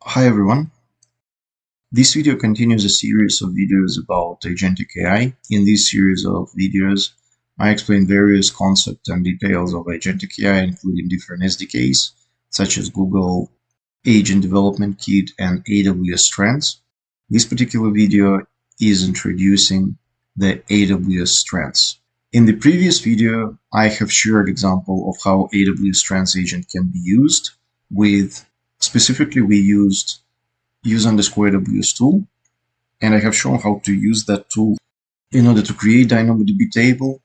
Hi everyone. This video continues a series of videos about agentic AI. In this series of videos, I explain various concepts and details of agentic AI, including different SDKs, such as Google Agent Development Kit and AWS Strands. This particular video is introducing the AWS Strands. In the previous video, I have shared example of how AWS Strands Agent can be used with, specifically we used use_AWS tool, and I have shown how to use that tool in order to create DynamoDB table,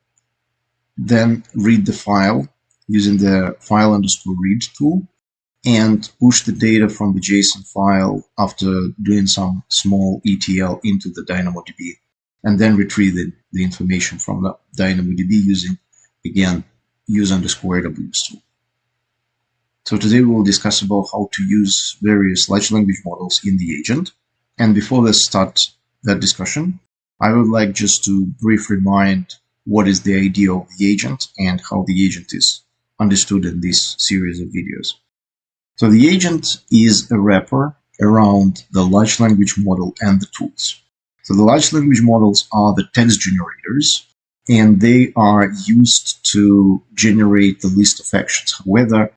then read the file using the file_read tool, and push the data from the JSON file after doing some small ETL into the DynamoDB, and then retrieve the information from the DynamoDB using, again, use_AWS tool. So today we will discuss about how to use various large language models in the agent. And before let's start that discussion, I would like just to briefly remind what is the idea of the agent and how the agent is understood in this series of videos. So the agent is a wrapper around the large language model and the tools. So the large language models are the text generators, and they are used to generate the list of actions. However,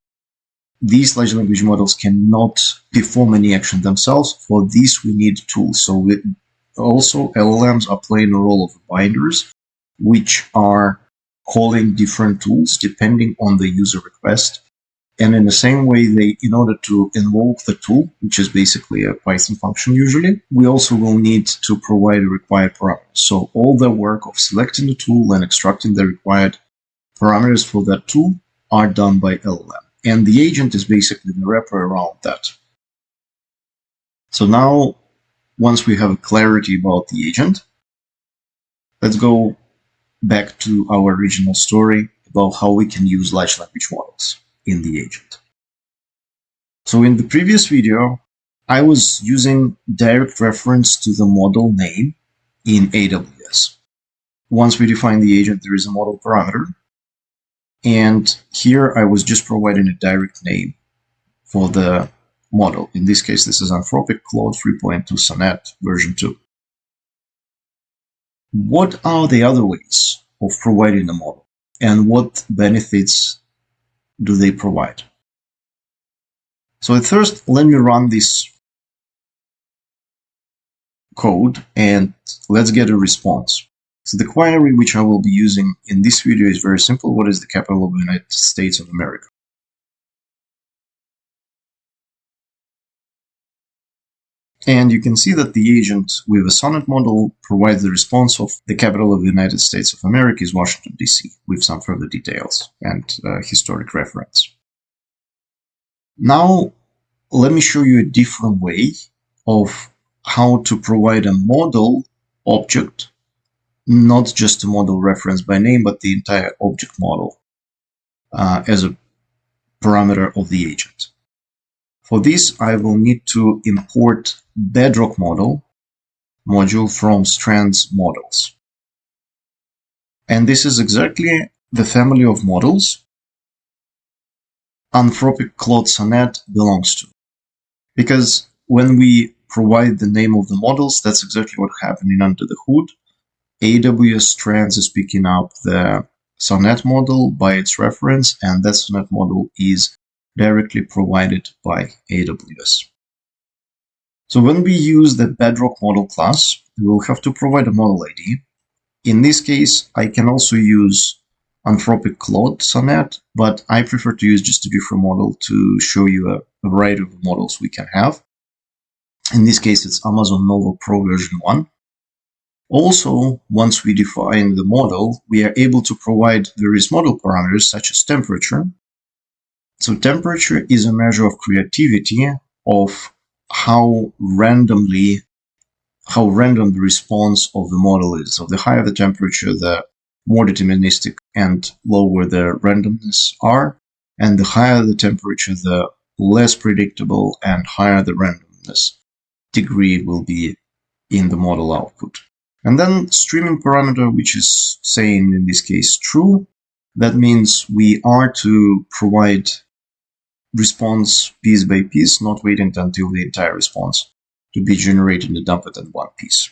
these large language models cannot perform any action themselves. For this, we need tools. So also LLMs are playing a role of binders, which are calling different tools depending on the user request. And in the same way, in order to invoke the tool, which is basically a Python function usually, we also will need to provide required parameters. So all the work of selecting the tool and extracting the required parameters for that tool are done by LLM. And the agent is basically the wrapper around that. So now, once we have clarity about the agent, let's go back to our original story about how we can use large language models in the agent. So in the previous video, I was using direct reference to the model name in AWS. Once we define the agent, there is a model parameter. And here I was just providing a direct name for the model. In this case, this is Anthropic Claude 3.2 Sonnet version 2. What are the other ways of providing the model, and what benefits do they provide? So at first, let me run this code and let's get a response. So the query which I will be using in this video is very simple. What is the capital of the United States of America? And you can see that the agent with a Sonnet model provides the response of the capital of the United States of America is Washington, D.C., with some further details and historic reference. Now, let me show you a different way of how to provide a model object, not just a model reference by name, but the entire object model as a parameter of the agent. For this, I will need to import BedrockModel module from Strands models. And this is exactly the family of models Anthropic Claude Sonnet belongs to. Because when we provide the name of the models, that's exactly what's happening under the hood. AWS Strands is picking up the Sonnet model by its reference, and that Sonnet model is directly provided by AWS. So when we use the BedrockModel class, we will have to provide a model ID. In this case, I can also use Anthropic Claude Sonnet, but I prefer to use just a different model to show you a variety of models we can have. In this case, it's Amazon Nova Pro version 1. Also, once we define the model, we are able to provide various model parameters such as temperature. So temperature is a measure of creativity of how random the response of the model is. So the higher the temperature, the more deterministic and lower the randomness are, and the higher the temperature, the less predictable and higher the randomness degree will be in the model output. And then streaming parameter, which is saying in this case true. That means we are to provide response piece by piece, not waiting until the entire response to be generated and dump it in one piece.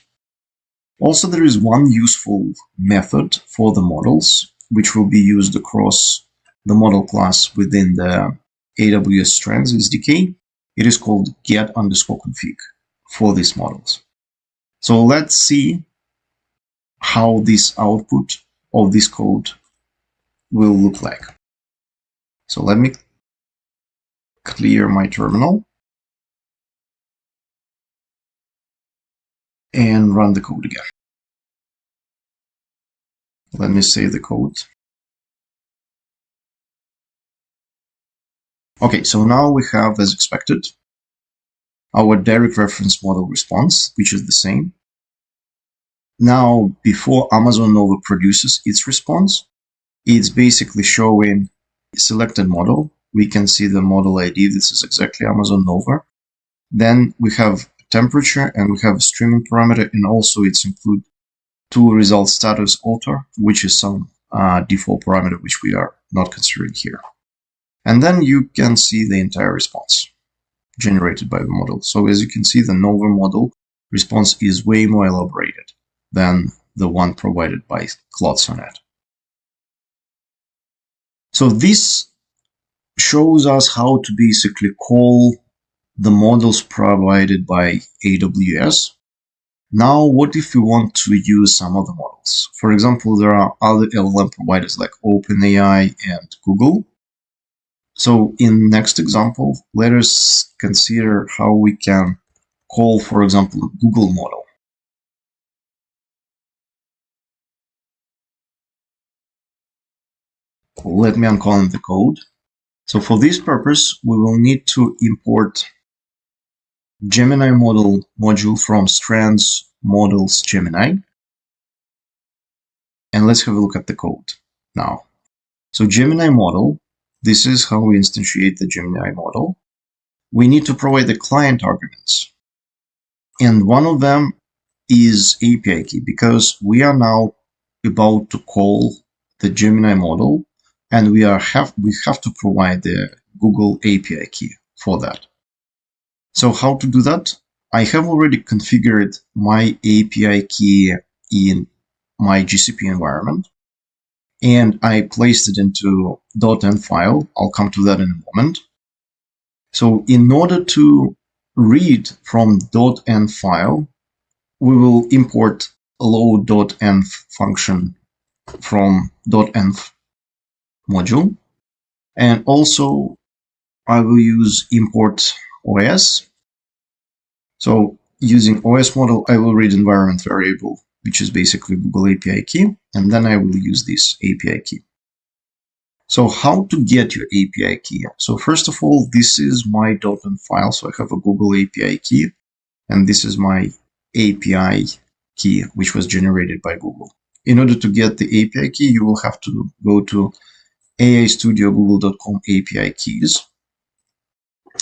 Also, there is one useful method for the models, which will be used across the model class within the AWS Strands SDK. It is called get_config for these models. So let's see how this output of this code will look like. So let me clear my terminal and run the code again. Let me save the code. Okay, so now we have, as expected, our direct reference model response, which is the same. Now, before Amazon Nova produces its response, it's basically showing a selected model. We can see the model ID. This is exactly Amazon Nova. Then we have temperature and we have a streaming parameter, and also it's include to result status alter, which is some default parameter which we are not considering here. And then you can see the entire response generated by the model. So as you can see, the Nova model response is way more elaborated than the one provided by Claude Sonnet. So this shows us how to basically call the models provided by AWS. Now, what if we want to use some other models? For example, there are other LLM providers like OpenAI and Google. So in next example, let us consider how we can call, for example, a Google model. Let me uncomment the code. So for this purpose, we will need to import GeminiModel module from Strands Models Gemini. And let's have a look at the code now. So GeminiModel, this is how we instantiate the Gemini model. We need to provide the client arguments. And one of them is API key, because we are now about to call the Gemini model, and we have to provide the Google API key for that. So how to do that? I have already configured my API key in my GCP environment, and I placed it into .env file. I'll come to that in a moment. So in order to read from .env file, we will import a load.env function from .env module. And also I will use import OS. So using OS model, I will read environment variable, which is basically Google API key, and then I will use this API key. So how to get your API key? So first of all, this is my .env file. So I have a Google API key, and this is my API key, which was generated by Google. In order to get the API key, you will have to go to AIStudio API keys.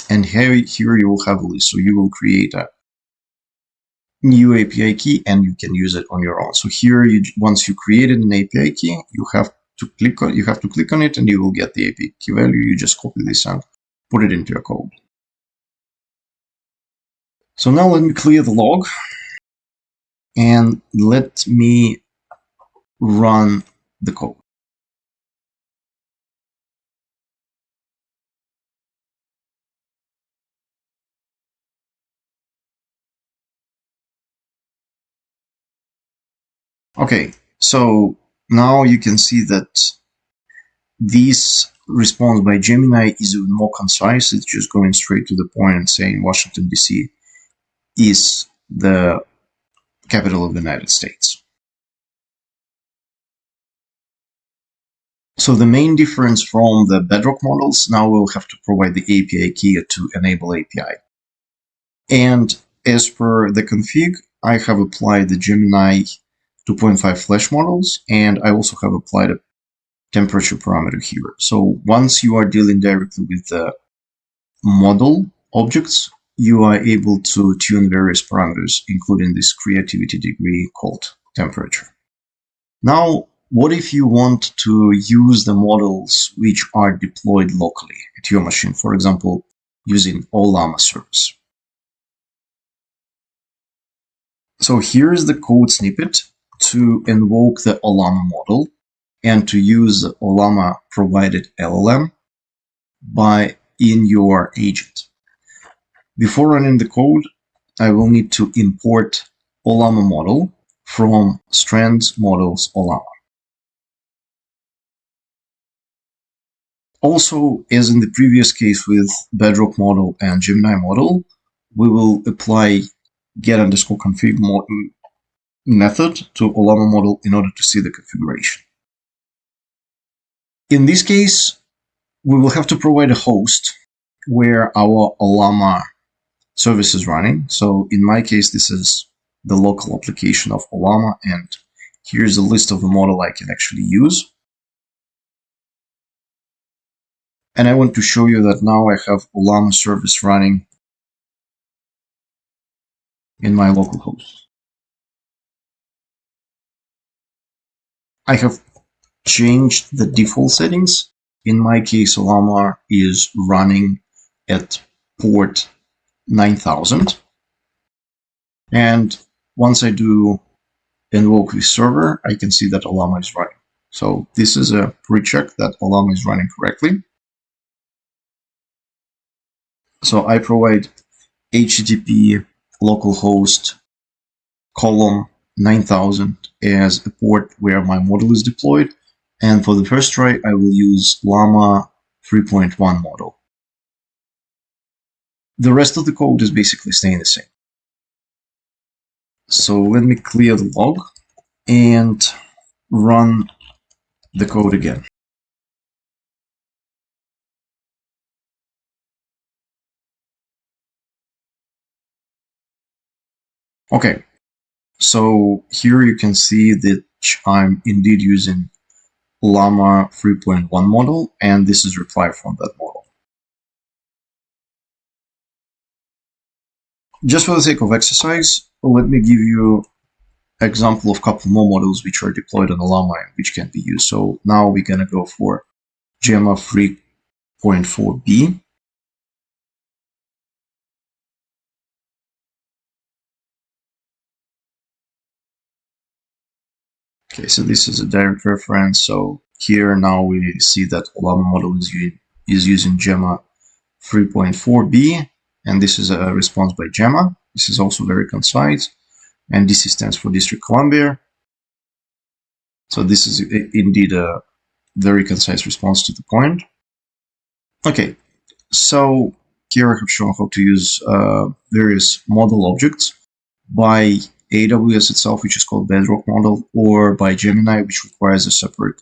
And here you will have a list. So you will create a new API key and you can use it on your own. So here, once you created an API key, you have to click on it and you will get the API key value. You just copy this and put it into your code. So now let me clear the log and let me run the code. Okay, so now you can see that this response by Gemini is even more concise. It's just going straight to the point and saying Washington, D.C. is the capital of the United States. So the main difference from the Bedrock models, now we'll have to provide the API key to enable API. And as per the config, I have applied the Gemini 2.5 flash models, and I also have applied a temperature parameter here. So once you are dealing directly with the model objects, you are able to tune various parameters, including this creativity degree called temperature. Now, what if you want to use the models which are deployed locally at your machine, for example, using Ollama service? So here's the code snippet to invoke the Ollama model and to use the Ollama provided LLM in your agent. Before running the code, I will need to import OllamaModel from Strands Models Ollama. Also, as in the previous case with BedrockModel and GeminiModel, we will apply get_config method to OllamaModel in order to see the configuration. In this case, we will have to provide a host where our Ollama service is running. So in my case, this is the local application of Ollama, and here's a list of the model I can actually use. And I want to show you that now I have Ollama service running in my local host. I have changed the default settings. In my case, Ollama is running at port 9000. And once I do invoke this server, I can see that Ollama is running. So this is a pre-check that Ollama is running correctly. So I provide HTTP localhost column 9000 as a port where my model is deployed. And for the first try, I will use Llama 3.1 model. The rest of the code is basically staying the same. So let me clear the log and run the code again. Okay, so here you can see that I'm indeed using Llama 3.1 model, and this is reply from that model. Just for the sake of exercise, let me give you an example of a couple more models which are deployed on Ollama and which can be used. So now we're going to go for Gemma 3.4b. Okay, so this is a direct reference. So here now we see that OllamaModel is using Gemma 3.4b, and this is a response by Gemma. This is also very concise, and DC stands for District Columbia. So this is indeed a very concise response to the point. Okay, so here I have shown how to use various model objects by AWS itself, which is called BedrockModel, or by Gemini, which requires a separate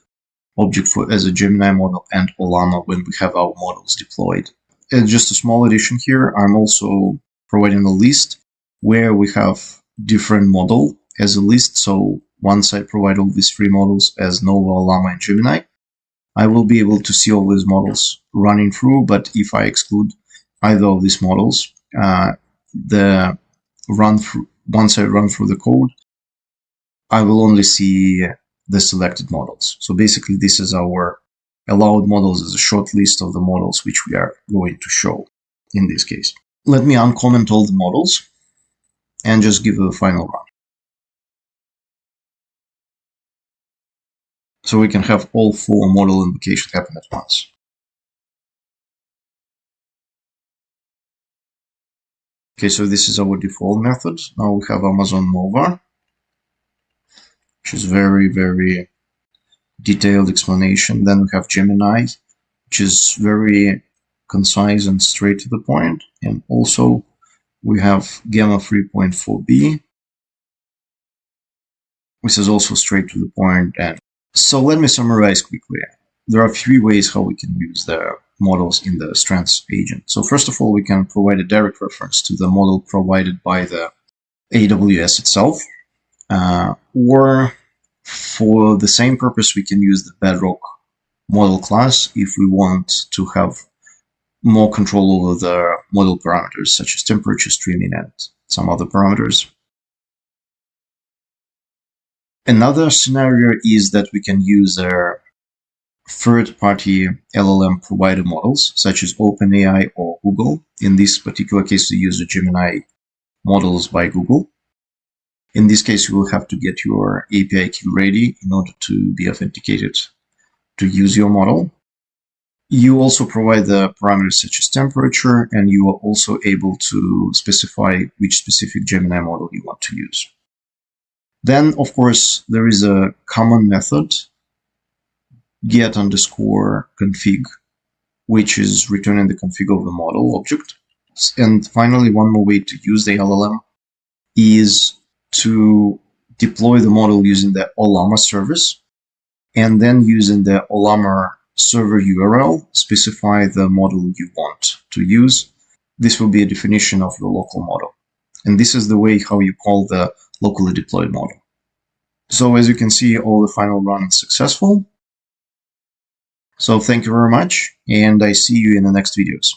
object as a Gemini model, and Ollama when we have our models deployed. And just a small addition here, I'm also providing a list where we have different model as a list. So once I provide all these three models as Nova, Ollama, and Gemini, I will be able to see all these models running through. But if I exclude either of these models, once I run through the code, I will only see the selected models. So basically, this is our allowed models as a short list of the models which we are going to show in this case. Let me uncomment all the models and just give it a final run. So we can have all four model invocations happen at once. Okay, so this is our default method. Now we have Amazon Nova, which is very, very detailed explanation. Then we have Gemini, which is very concise and straight to the point. And also we have Gamma 3.4b, which is also straight to the point. And so let me summarize quickly. There are three ways how we can use the models in the Strands agent. So first of all, we can provide a direct reference to the model provided by the AWS itself, or for the same purpose, we can use the Bedrock model class if we want to have more control over the model parameters, such as temperature, streaming, and some other parameters. Another scenario is that we can use third-party LLM provider models, such as OpenAI or Google. In this particular case, we use the Gemini models by Google. In this case, you will have to get your API key ready in order to be authenticated to use your model. You also provide the parameters such as temperature, and you are also able to specify which specific Gemini model you want to use. Then, of course, there is a common method, get_config, which is returning the config of the model object. And finally, one more way to use the LLM is to deploy the model using the Ollama service, and then using the Ollama server URL, specify the model you want to use. This will be a definition of your local model. And this is the way how you call the locally deployed model. So as you can see, all the final run is successful. So thank you very much, and I see you in the next videos.